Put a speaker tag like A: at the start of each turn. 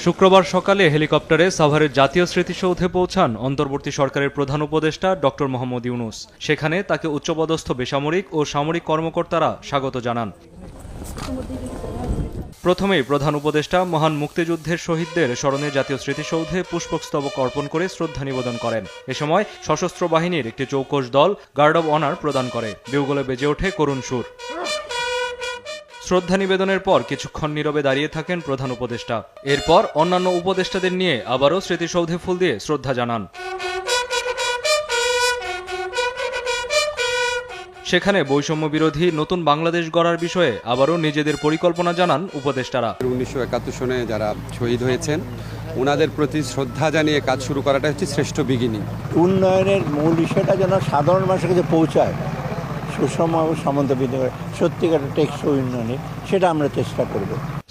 A: শুক্রবার সকালে হেলিকপ্টারে সাভারের জাতীয় স্মৃতিসৌধে পৌঁছান অন্তর্বর্তী সরকারের প্রধান উপদেষ্টা ডক্টর মোহাম্মদ ইউনূস। সেখানে তাকে উচ্চপদস্থ বেসামরিক ও সামরিক কর্মকর্তারা স্বাগত জানান। প্রথমেই প্রধান উপদেষ্টা মহান মুক্তিযুদ্ধের শহীদদের স্মরণে জাতীয় স্মৃতিসৌধে পুষ্পস্তবক অর্পণ করে শ্রদ্ধা নিবেদন করেন। এ সময় সশস্ত্র বাহিনীর একটি চৌকস দল গার্ড অব অনার প্রদান করে। বিউগলে বেজে ওঠে করুণ সুর। শ্রদ্ধা নিবেদনের পর কিছুক্ষণ নীরবে দাঁড়িয়ে থাকেন প্রধান উপদেষ্টা। এরপর অন্যান্য উপদেষ্টাদের নিয়ে আবারও স্মৃতিসৌধে ফুল দিয়ে শ্রদ্ধা জানান। সেখানে বৈষম্য বিরোধী নতুন বাংলাদেশ গড়ার বিষয়ে আবারও নিজেদের পরিকল্পনা জানান উপদেষ্টারা।
B: 1971 সনে যারা শহীদ হয়েছেন ওনাদের প্রতি শ্রদ্ধা জানিয়ে কাজ শুরু করাটা হচ্ছে শ্রেষ্ঠ বিগিনিং।
C: উন্নয়নের মূল বিষয়টা যেন সাধারণ মানুষের কাছে পৌঁছায়, সুষম ও সমন্বিত সত্যিকারের টেকসই উন্নয়নে, সেটা আমরা চেষ্টা করব।